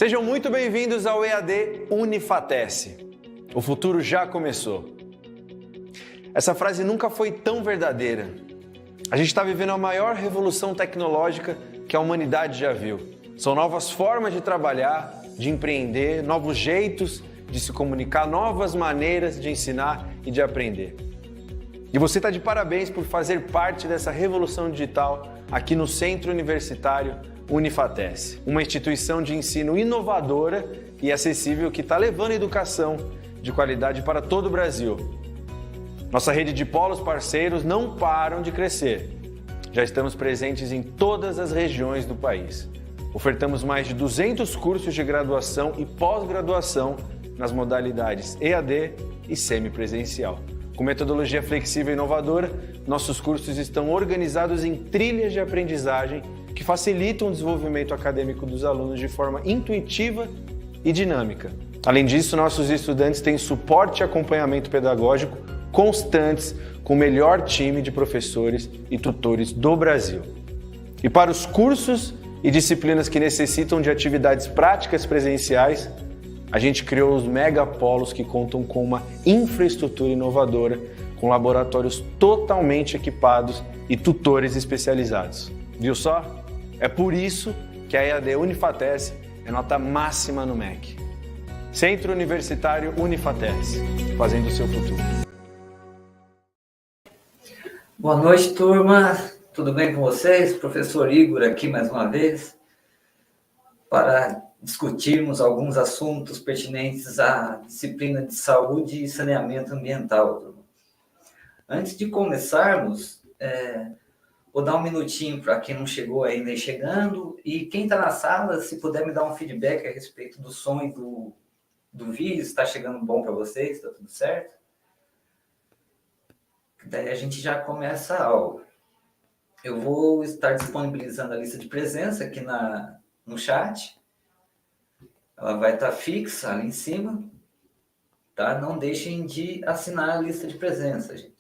Sejam muito bem-vindos ao EAD Unifatece. O futuro já começou. Essa frase nunca foi tão verdadeira. A gente está vivendo a maior revolução tecnológica que a humanidade já viu. São novas formas de trabalhar, de empreender, novos jeitos de se comunicar, novas maneiras de ensinar e de aprender. E você está de parabéns por fazer parte dessa revolução digital aqui no Centro Universitário Unifatece, uma instituição de ensino inovadora e acessível que está levando educação de qualidade para todo o Brasil. Nossa rede de polos parceiros não param de crescer. Já estamos presentes em todas as regiões do país. Ofertamos mais de 200 cursos de graduação e pós-graduação nas modalidades EAD e semipresencial. Com metodologia flexível e inovadora, nossos cursos estão organizados em trilhas de aprendizagem que facilitam o desenvolvimento acadêmico dos alunos de forma intuitiva e dinâmica. Além disso, nossos estudantes têm suporte e acompanhamento pedagógico constantes com o melhor time de professores e tutores do Brasil. E para os cursos e disciplinas que necessitam de atividades práticas presenciais, a gente criou os megapolos que contam com uma infraestrutura inovadora, com laboratórios totalmente equipados e tutores especializados. Viu só? É por isso que a EAD Unifatece é nota máxima no MEC. Centro Universitário Unifatece, fazendo o seu futuro. Boa noite, turma. Tudo bem com vocês? Professor Igor aqui mais uma vez para discutirmos alguns assuntos pertinentes à disciplina de saúde e saneamento ambiental. Turma. Antes de começarmos, vou dar um minutinho para quem não chegou ainda ir chegando, e quem está na sala, se puder me dar um feedback a respeito do som e do vídeo, está chegando bom para vocês, está tudo certo? Daí a gente já começa a aula. Eu vou estar disponibilizando a lista de presença aqui no chat. Ela vai estar fixa ali em cima, tá? Não deixem de assinar a lista de presença, gente.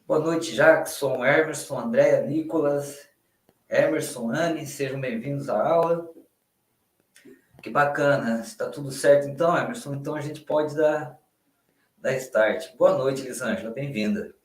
Boa noite, Jackson, Emerson, Andréa, Nicolas, Emerson, Anne, sejam bem-vindos à aula. Que bacana, está tudo certo então, Emerson? Então a gente pode dar start. Boa noite, Elisângela, bem-vinda.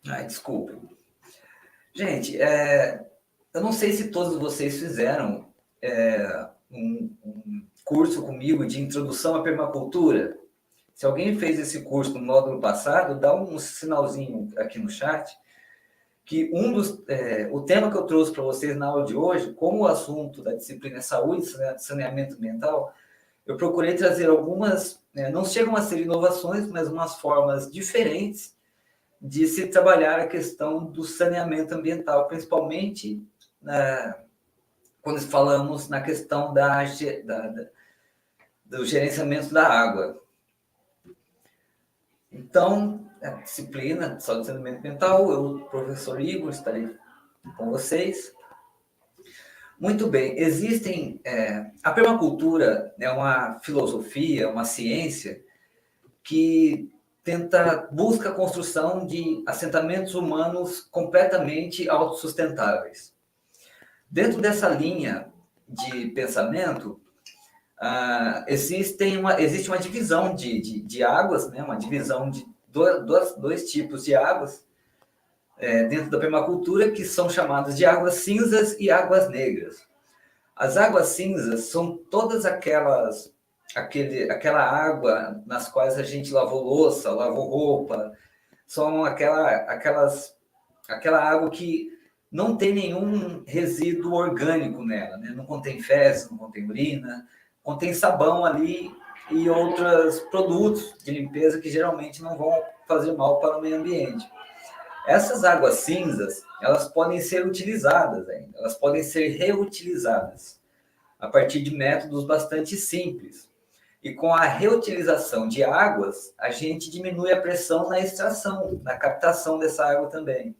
Ai, desculpa. Gente, eu não sei se todos vocês fizeram um curso comigo de introdução à permacultura. Se alguém fez esse curso no módulo passado, dá um sinalzinho aqui no chat, que o tema que eu trouxe para vocês na aula de hoje, como o assunto da disciplina é saúde e saneamento ambiental, eu procurei trazer algumas, não chegam a ser inovações, mas umas formas diferentes de se trabalhar a questão do saneamento ambiental, principalmente quando falamos na questão do gerenciamento da água. Então, a disciplina de saúde e saneamento ambiental, eu, professor Igor, estarei com vocês. Muito bem, a permacultura é uma filosofia, uma ciência que busca a construção de assentamentos humanos completamente autossustentáveis. Dentro dessa linha de pensamento, existe uma divisão de águas, né? Uma divisão de dois tipos de águas dentro da permacultura, que são chamadas de águas cinzas e águas negras. As águas cinzas são todas aquela água nas quais a gente lavou louça, lavou roupa, são aquela água que não tem nenhum resíduo orgânico nela, né? Não contém fezes, não contém urina, contém sabão ali e outros produtos de limpeza que geralmente não vão fazer mal para o meio ambiente. Essas águas cinzas, elas podem ser utilizadas ainda, elas podem ser reutilizadas a partir de métodos bastante simples. E com a reutilização de águas, a gente diminui a pressão na extração, na captação dessa água também.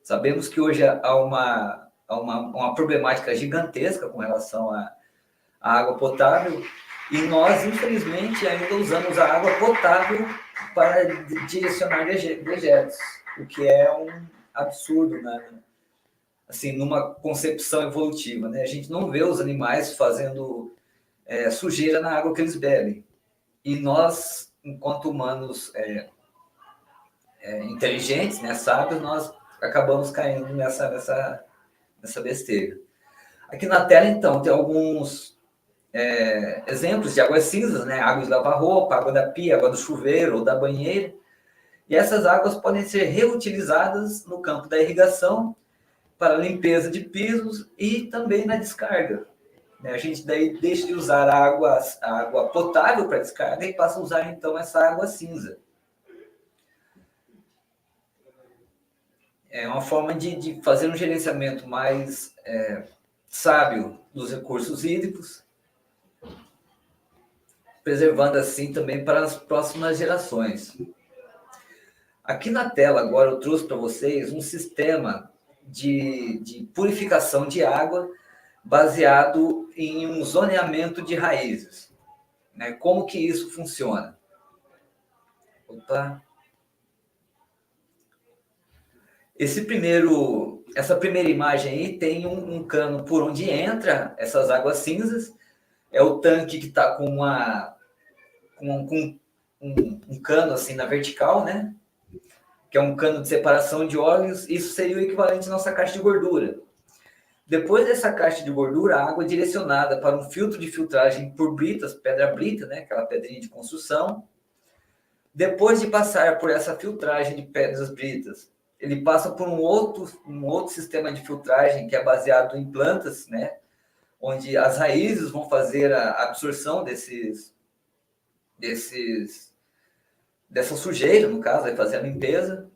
Sabemos que hoje há uma problemática gigantesca com relação à água potável, e nós, infelizmente, ainda usamos a água potável para direcionar dejetos, o que é um absurdo, né? assim, numa concepção evolutiva, né? A gente não vê os animais fazendo sujeira na água que eles bebem. E nós, enquanto humanos inteligentes, né, sábios, nós acabamos caindo nessa besteira. Aqui na tela, então, tem alguns exemplos de águas cinzas, né? Água de lavar roupa, água da pia, água do chuveiro ou da banheira. E essas águas podem ser reutilizadas no campo da irrigação para limpeza de pisos e também na descarga. A gente daí deixa de usar a água potável para descarga e passa a usar, então, essa água cinza. É uma forma de fazer um gerenciamento mais sábio dos recursos hídricos, preservando assim também para as próximas gerações. Aqui na tela agora eu trouxe para vocês um sistema de purificação de água baseado em um zoneamento de raízes. Né? Como que isso funciona? Essa primeira imagem aí tem um cano por onde entra essas águas cinzas. É o tanque que está com um cano assim na vertical, né? Que é um cano de separação de óleos. Isso seria o equivalente à nossa caixa de gordura. Depois dessa caixa de gordura, a água é direcionada para um filtro de filtragem por britas, pedra brita, né? Aquela pedrinha de construção. Depois de passar por essa filtragem de pedras britas, ele passa por um outro sistema de filtragem que é baseado em plantas, né? Onde as raízes vão fazer a absorção dessa sujeira, no caso, vai fazer a limpeza.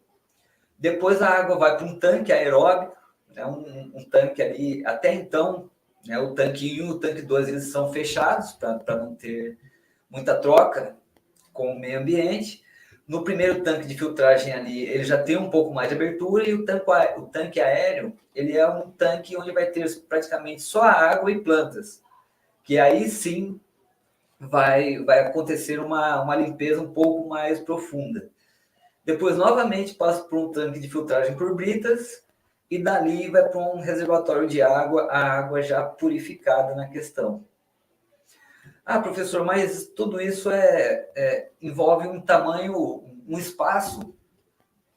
Depois a água vai para um tanque aeróbico, né? um tanque ali, até então, né? O tanque 1 e o tanque 2 eles são fechados para não ter muita troca com o meio ambiente. No primeiro tanque de filtragem ali, ele já tem um pouco mais de abertura, e o tanque aéreo, ele é um tanque onde vai ter praticamente só água e plantas, que aí sim vai acontecer uma limpeza um pouco mais profunda. Depois, novamente, passa por um tanque de filtragem por britas, e dali vai para um reservatório de água, a água já purificada na questão. Ah, professor, mas tudo isso envolve um tamanho, um espaço,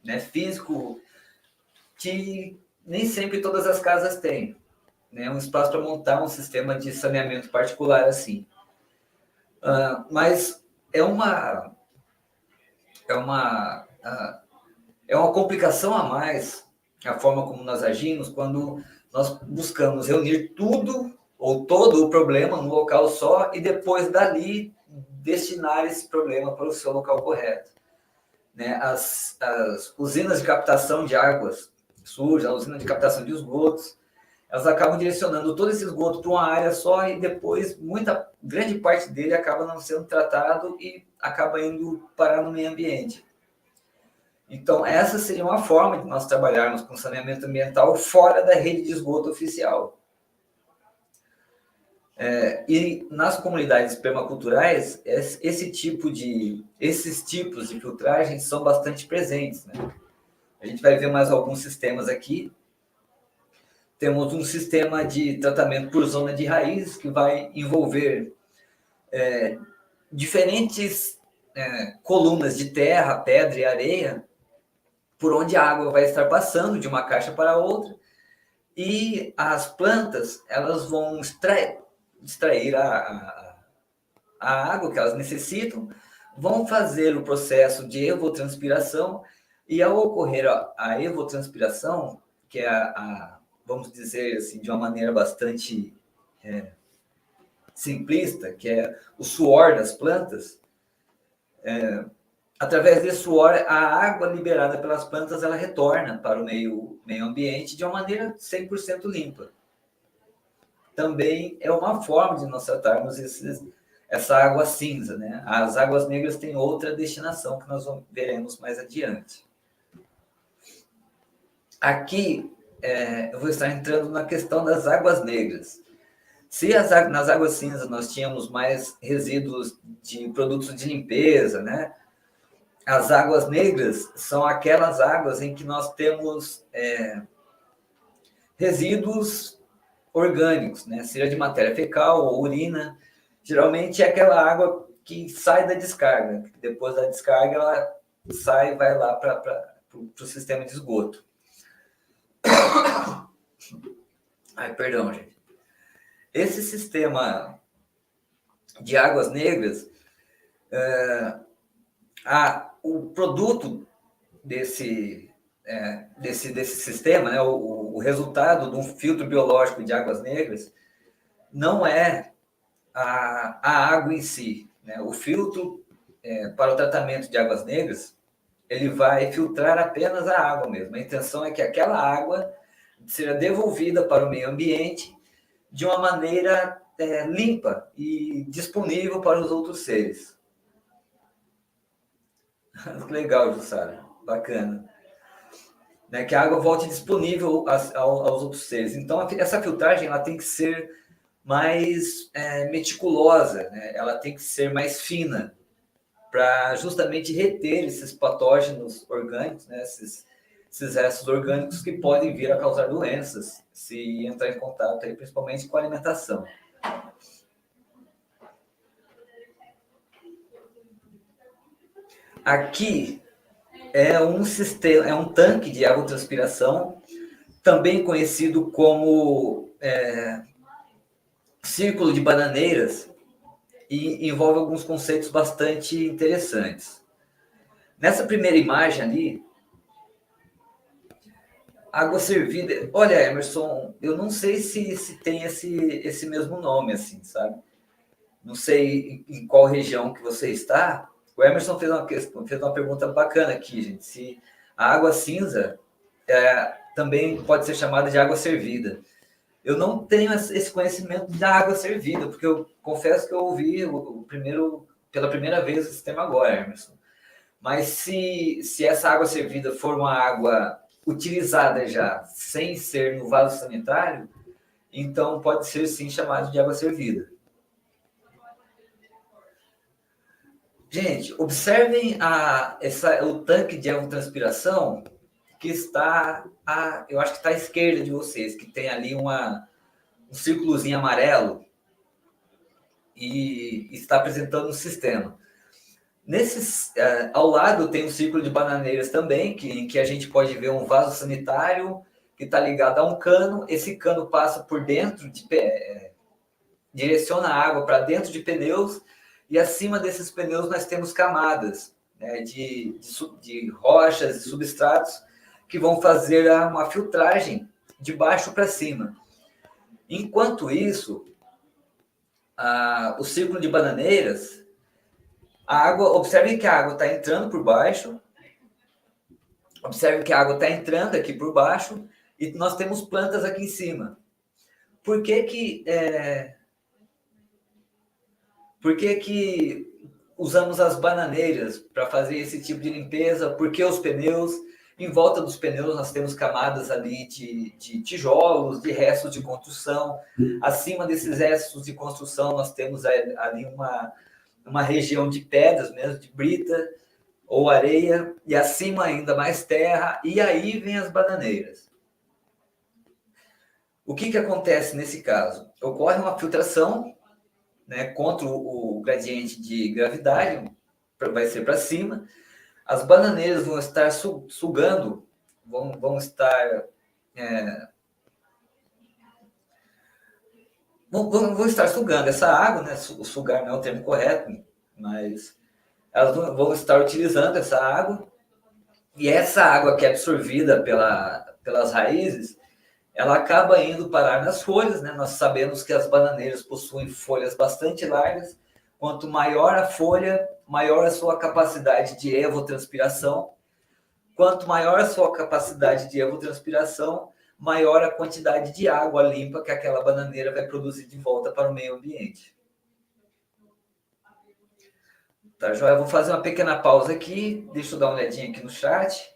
né, físico que nem sempre todas as casas têm, né? Um espaço para montar um sistema de saneamento particular assim. Mas é uma complicação a mais a forma como nós agimos quando nós buscamos reunir tudo ou todo o problema num local só e depois dali destinar esse problema para o seu local correto. Né? As usinas de captação de águas sujas, a usina de captação de esgotos, elas acabam direcionando todo esse esgoto para uma área só e depois grande parte dele acaba não sendo tratado e acaba indo parar no meio ambiente. Então, essa seria uma forma de nós trabalharmos com saneamento ambiental fora da rede de esgoto oficial. E nas comunidades permaculturais, esses tipos de filtragem são bastante presentes. Né? A gente vai ver mais alguns sistemas aqui. Temos um sistema de tratamento por zona de raízes que vai envolver diferentes colunas de terra, pedra e areia, por onde a água vai estar passando de uma caixa para outra, e as plantas elas vão extrair a água que elas necessitam, vão fazer o processo de evotranspiração, e ao ocorrer a evotranspiração, que é vamos dizer assim, de uma maneira bastante simplista, que é o suor das plantas, através desse suor, a água liberada pelas plantas ela retorna para o meio ambiente de uma maneira 100% limpa. Também é uma forma de nós tratarmos essa água cinza. Né? As águas negras têm outra destinação que nós veremos mais adiante. Aqui, eu vou estar entrando na questão das águas negras. Se nas águas cinzas nós tínhamos mais resíduos de produtos de limpeza, né? As águas negras são aquelas águas em que nós temos resíduos orgânicos, né? Seja de matéria fecal ou urina. Geralmente é aquela água que sai da descarga. Depois da descarga, ela sai e vai lá para o sistema de esgoto. Ai, perdão, gente. Esse sistema de águas negras, o produto desse sistema, né, o resultado de um filtro biológico de águas negras, não é a água em si. Né? O filtro para o tratamento de águas negras, ele vai filtrar apenas a água mesmo. A intenção é que aquela água seja devolvida para o meio ambiente de uma maneira limpa e disponível para os outros seres. Legal, Jussara. Bacana. Né, que a água volte disponível aos outros seres. Então, essa filtragem ela tem que ser mais meticulosa, né? Ela tem que ser mais fina, para justamente reter esses patógenos orgânicos, né? Esses restos orgânicos que podem vir a causar doenças, se entrar em contato, aí, principalmente com a alimentação. Aqui é um tanque de evapotranspiração, também conhecido como círculo de bananeiras, e envolve alguns conceitos bastante interessantes. Nessa primeira imagem ali, água servida. Olha, Emerson, eu não sei se tem esse mesmo nome, assim, sabe? Não sei em qual região que você está. O Emerson fez uma pergunta bacana aqui, gente. Se a água cinza também pode ser chamada de água servida. Eu não tenho esse conhecimento da água servida, porque eu confesso que eu ouvi pela primeira vez esse tema agora, Emerson. Mas se essa água servida for uma água utilizada já, sem ser no vaso sanitário, então pode ser sim chamado de água servida. Gente, observem o tanque de evapotranspiração que está, eu acho que está à esquerda de vocês, que tem ali um círculozinho amarelo e está apresentando um sistema. Ao lado tem um círculo de bananeiras também, em que a gente pode ver um vaso sanitário que está ligado a um cano. Esse cano passa por dentro, direciona a água para dentro de pneus, e acima desses pneus nós temos camadas, né, de rochas e substratos que vão fazer uma filtragem de baixo para cima. Enquanto isso, o círculo de bananeiras, observem que a água está entrando por baixo, observem que a água está entrando aqui por baixo, e nós temos plantas aqui em cima. Por que usamos as bananeiras para fazer esse tipo de limpeza? Porque os pneus, em volta dos pneus, nós temos camadas ali de tijolos, de restos de construção. Acima desses restos de construção, nós temos ali uma região de pedras mesmo, de brita ou areia, e acima ainda mais terra, e aí vem as bananeiras. O que acontece nesse caso? Ocorre uma filtração, né, contra o gradiente de gravidade, vai ser para cima. As bananeiras vão estar sugando, vão estar sugando essa água, né? Sugar não é o termo correto, mas elas vão estar utilizando essa água, e essa água que é absorvida pelas raízes, ela acaba indo parar nas folhas, né? Nós sabemos que as bananeiras possuem folhas bastante largas. Quanto maior a folha, maior a sua capacidade de evapotranspiração. Quanto maior a sua capacidade de evapotranspiração, maior a quantidade de água limpa que aquela bananeira vai produzir de volta para o meio ambiente. Tá, joia? Eu vou fazer uma pequena pausa aqui. Deixa eu dar uma olhadinha aqui no chat.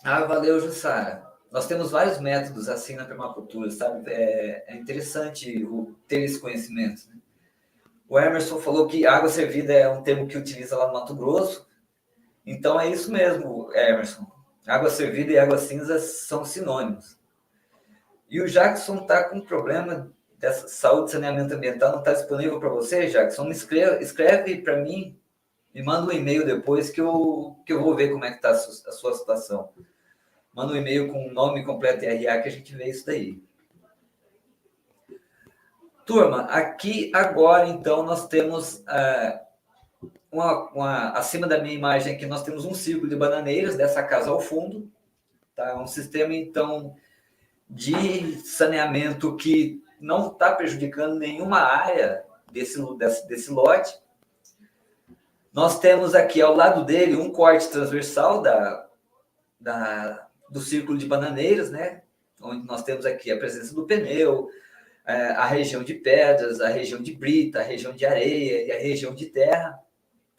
Valeu, Jussara. Nós temos vários métodos assim na permacultura, sabe? É interessante ter esse conhecimento, né? O Emerson falou que água servida é um termo que utiliza lá no Mato Grosso. Então é isso mesmo, Emerson. Água fervida e água cinza são sinônimos. E o Jackson está com um problema dessa saúde e saneamento ambiental, não está disponível para você, Jackson? Escreve para mim, me manda um e-mail depois que eu vou ver como é que está a sua situação. Manda um e-mail com o nome completo e RA que a gente vê isso daí. Turma, aqui agora, então, nós temos acima da minha imagem aqui, nós temos um círculo de bananeiras dessa casa ao fundo, tá? Um sistema, então, de saneamento que não está prejudicando nenhuma área desse lote. Nós temos aqui ao lado dele um corte transversal do círculo de bananeiras, né? Onde nós temos aqui a presença do pneu, a região de pedras, a região de brita, a região de areia e a região de terra,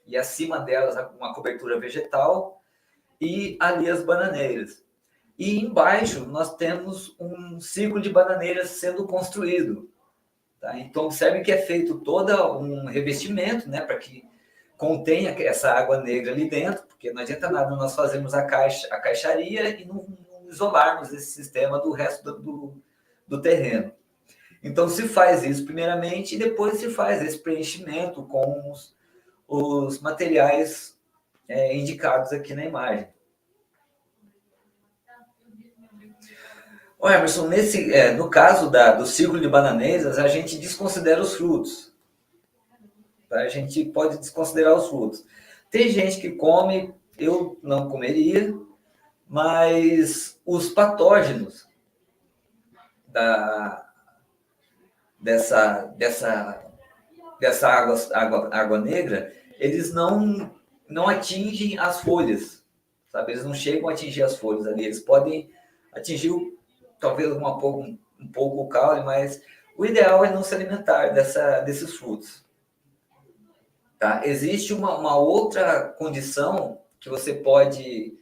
e acima delas uma cobertura vegetal, e ali as bananeiras. E embaixo nós temos um círculo de bananeiras sendo construído. Tá? Então, observe que é feito todo um revestimento, né, para que contenha essa água negra ali dentro, porque não adianta nada nós fazermos a caixaria e não isolarmos esse sistema do resto do terreno. Então, se faz isso primeiramente e depois se faz esse preenchimento com os materiais indicados aqui na imagem. Ô Emerson, no caso do círculo de bananeiras, a gente desconsidera os frutos. Tá? A gente pode desconsiderar os frutos. Tem gente que come, eu não comeria, mas os patógenos dessa água negra, eles não atingem as folhas, sabe? Eles não chegam a atingir as folhas ali. Eles podem atingir talvez um pouco o caule, mas o ideal é não se alimentar desses frutos. Tá? Existe uma outra condição que você pode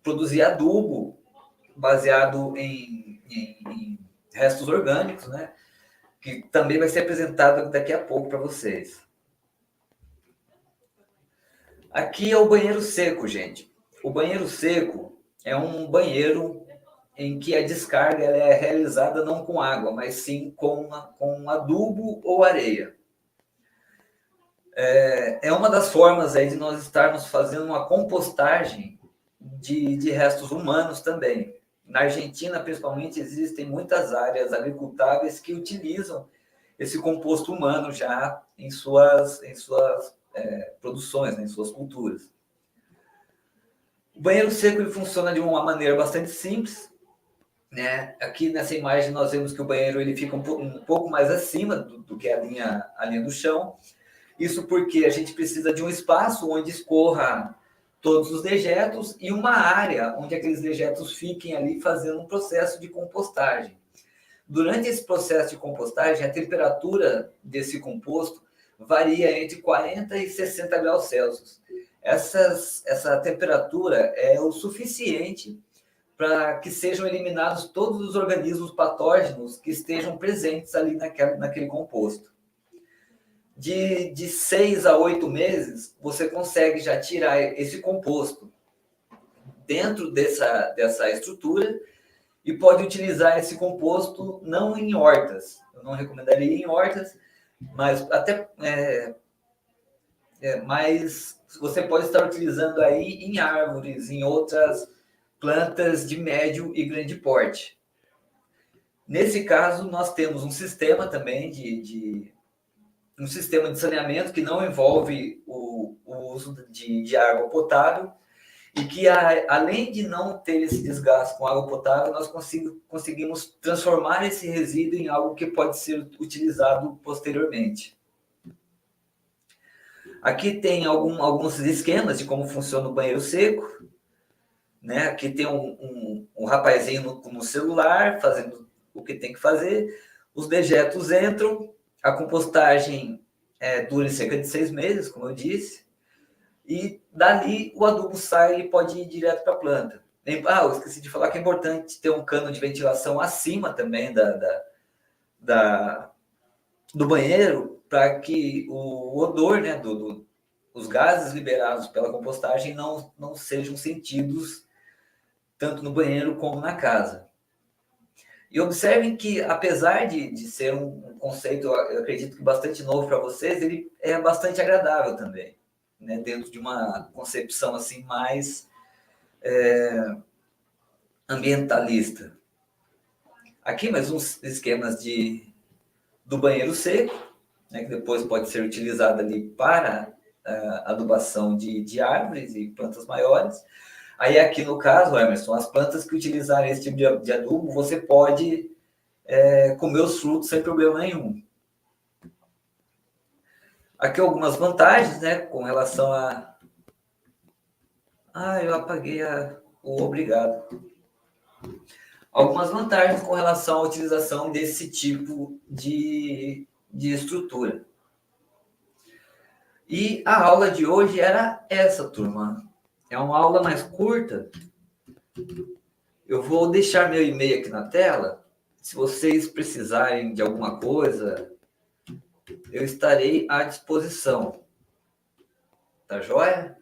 produzir adubo baseado em restos orgânicos, né? Que também vai ser apresentado daqui a pouco para vocês. Aqui é o banheiro seco, gente. O banheiro seco é um banheiro em que a descarga ela é realizada não com água, mas sim com adubo ou areia. É uma das formas aí de nós estarmos fazendo uma compostagem de restos humanos também. Na Argentina, principalmente, existem muitas áreas agricultáveis que utilizam esse composto humano já em suas produções, né, em suas culturas. O banheiro seco ele funciona de uma maneira bastante simples, né? Aqui nessa imagem nós vemos que o banheiro ele fica um pouco mais acima do que a linha do chão. Isso porque a gente precisa de um espaço onde escorra todos os dejetos e uma área onde aqueles dejetos fiquem ali fazendo um processo de compostagem. Durante esse processo de compostagem, a temperatura desse composto varia entre 40 e 60 graus Celsius. Essa temperatura é o suficiente para que sejam eliminados todos os organismos patógenos que estejam presentes ali naquele composto. De 6 a 8 meses, você consegue já tirar esse composto dentro dessa estrutura e pode utilizar esse composto não em hortas. Eu não recomendaria em hortas, mas até mas você pode estar utilizando aí em árvores, em outras plantas de médio e grande porte. Nesse caso, nós temos um sistema também um sistema de saneamento que não envolve o uso de água potável e que, além de não ter esse desgaste com água potável, nós conseguimos transformar esse resíduo em algo que pode ser utilizado posteriormente. Aqui tem alguns esquemas de como funciona o banheiro seco, né? Aqui tem um rapazinho no celular fazendo o que tem que fazer, os dejetos entram, a compostagem dura cerca de 6 meses, como eu disse, e dali o adubo sai e pode ir direto para a planta. Eu esqueci de falar que é importante ter um cano de ventilação acima também do banheiro, para que o odor, né, os gases liberados pela compostagem não sejam sentidos tanto no banheiro como na casa. E observem que, apesar de ser um conceito, eu acredito que bastante novo para vocês, ele é bastante agradável também, né? Dentro de uma concepção assim mais ambientalista. Aqui mais uns esquemas do banheiro seco, né, que depois pode ser utilizado ali para adubação de árvores e plantas maiores. Aí aqui no caso, Emerson, as plantas que utilizarem esse tipo de adubo, você pode comer os frutos sem problema nenhum. Aqui algumas vantagens, né, com relação a... eu apaguei o obrigado. Algumas vantagens com relação à utilização desse tipo de estrutura. E a aula de hoje era essa, turma. É uma aula mais curta. Eu vou deixar meu e-mail aqui na tela. Se vocês precisarem de alguma coisa, eu estarei à disposição. Tá joia?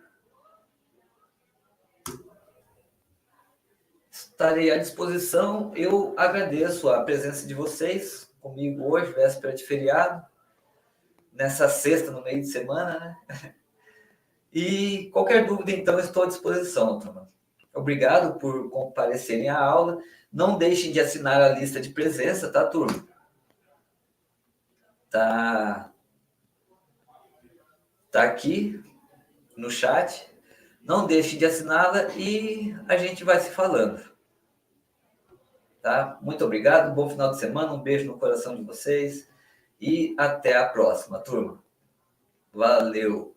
Estarei à disposição. Eu agradeço a presença de vocês comigo hoje, véspera de feriado, nessa sexta, no meio de semana, né? E qualquer dúvida, então, estou à disposição, turma. Obrigado por comparecerem à aula. Não deixem de assinar a lista de presença, tá, turma? Tá aqui no chat. Não deixem de assiná-la e a gente vai se falando. Tá? Muito obrigado, bom final de semana, um beijo no coração de vocês e até a próxima, turma. Valeu!